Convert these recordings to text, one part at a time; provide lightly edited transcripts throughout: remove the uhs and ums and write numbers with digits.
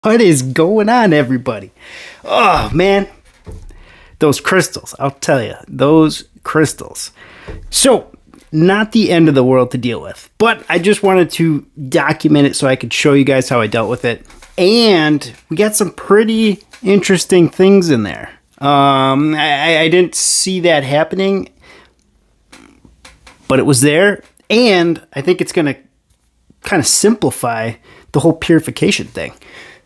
What is going on, everybody? Oh, man. Those crystals, I'll tell you. Those crystals. So, not the end of the world to deal with. But I just wanted to document it so I could show you guys how I dealt with it. And we got some pretty interesting things in there. I didn't see that happening. But it was there. And I think it's going to kind of simplify the whole purification thing.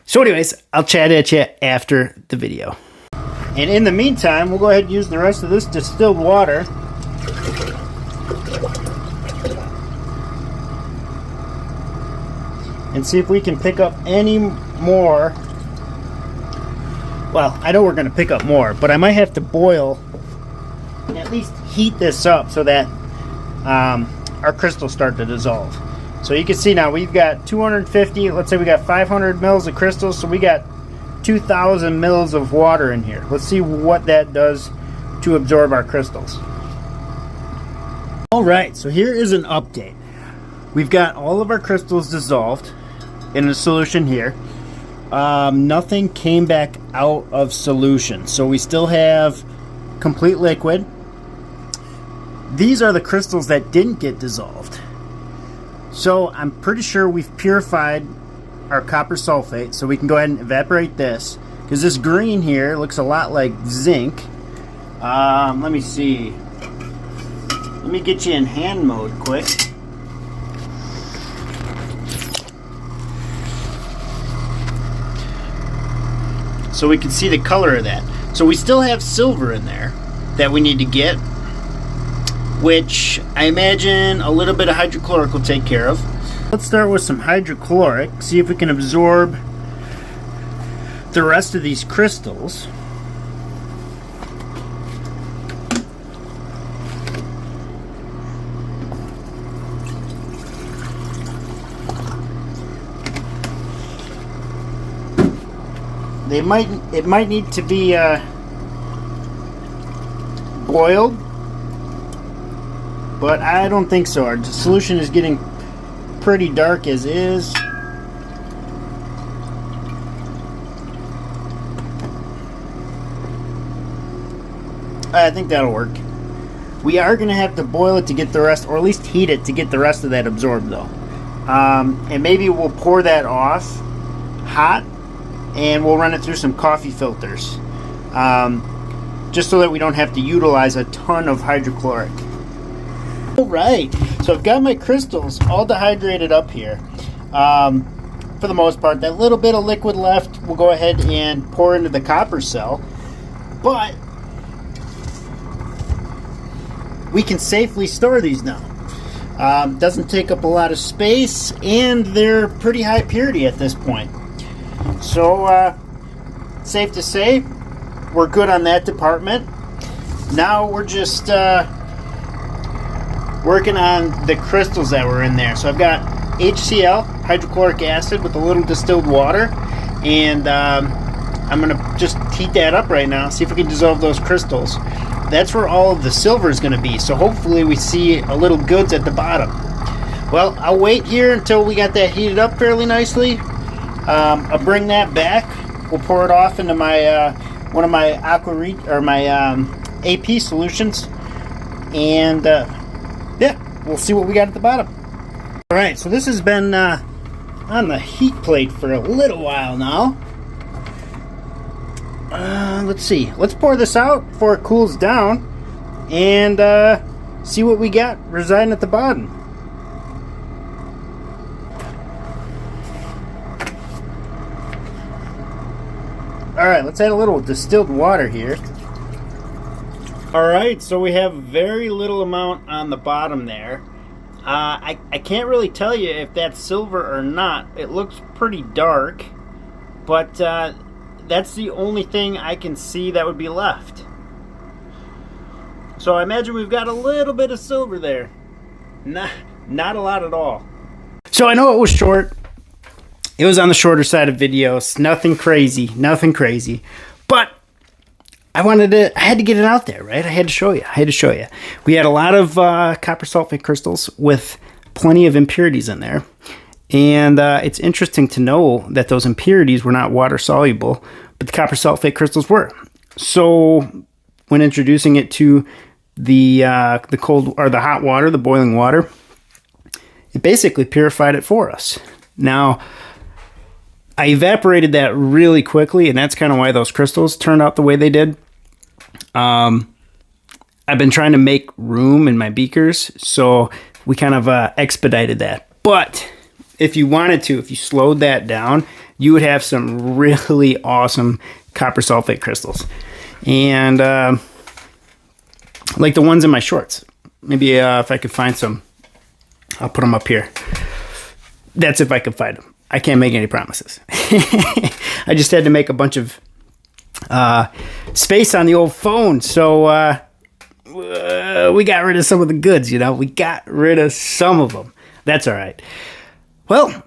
So anyways, I'll chat at you after the video. And in the meantime, we'll go ahead and use the rest of this distilled water. And see if we can pick up any more. Well, I know we're going to pick up more, but I might have to boil, at least heat this up so that our crystals start to dissolve. So you can see now we've got 250, let's say we got 500 mils of crystals, so we got 2,000 mils of water in here. Let's see what that does to absorb our crystals. Alright, so here is an update. We've got all of our crystals dissolved in a solution here. Nothing came back out of solution, so we still have complete liquid. These are the crystals that didn't get dissolved. So I'm pretty sure we've purified our copper sulfate, so we can go ahead and evaporate this, because this green here looks a lot like zinc. Let me see. Let me get you in hand mode quick. So we can see the color of that. So we still have silver in there that we need to get, which I imagine a little bit of hydrochloric will take care of. Let's start with some hydrochloric, see if we can absorb the rest of these crystals. It might need to be boiled, but I don't think so. Our solution is getting pretty dark as is. I think that'll work. We are going to have to boil it to get the rest, or at least heat it to get the rest of that absorbed though. And maybe we'll pour that off hot and we'll run it through some coffee filters. Just so that we don't have to utilize a ton of hydrochloric. Alright, so I've got my crystals all dehydrated up here. For the most part, that little bit of liquid left, we'll go ahead and pour into the copper cell. But we can safely store these now. Doesn't take up a lot of space, and they're pretty high purity at this point. So, safe to say, we're good on that department. Now we're just working on the crystals that were in there. So I've got HCl, hydrochloric acid, with a little distilled water, and I'm going to just heat that up right now, see if we can dissolve those crystals. That's where all of the silver is going to be, so hopefully we see a little goods at the bottom. Well, I'll wait here until we got that heated up fairly nicely. I'll bring that back. We'll pour it off into my one of my AP solutions, and yeah, we'll see what we got at the bottom. Alright, so this has been on the heat plate for a little while now. Let's see. Let's pour this out before it cools down and see what we got residing at the bottom. Alright, let's add a little distilled water here. Alright, so we have very little amount on the bottom there. I can't really tell you if that's silver or not. It looks pretty dark, but that's the only thing I can see that would be left. So I imagine we've got a little bit of silver there. Not a lot at all. So I know it was short. It was on the shorter side of videos. Nothing crazy. But I had to get it out there, right? I had to show you. We had a lot of copper sulfate crystals with plenty of impurities in there. And it's interesting to know that those impurities were not water soluble, but the copper sulfate crystals were. So when introducing it to the cold or the hot water, the boiling water, it basically purified it for us. Now, I evaporated that really quickly, and that's kind of why those crystals turned out the way they did. I've been trying to make room in my beakers, so we kind of expedited that. But if you wanted to, if you slowed that down, you would have some really awesome copper sulfate crystals. And like the ones in my shorts. Maybe if I could find some, I'll put them up here. That's if I could find them. I can't make any promises. I just had to make a bunch of space on the old phone, so we got rid of some of the goods, we got rid of some of them. That's all right. Well,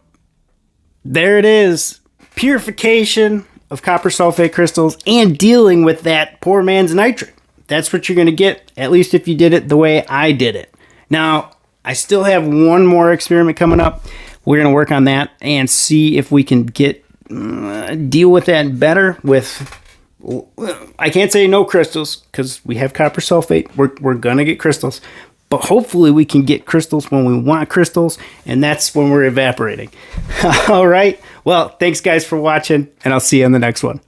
there it is. Purification of copper sulfate crystals and dealing with that poor man's nitrate. That's what you're going to get, at least if you did it the way I did it. Now, I still have one more experiment coming up. We're going to work on that and see if we can deal with that better with, I can't say no crystals because we have copper sulfate. We're going to get crystals. But hopefully we can get crystals when we want crystals, and that's when we're evaporating. All right. Well, thanks guys for watching, and I'll see you on the next one.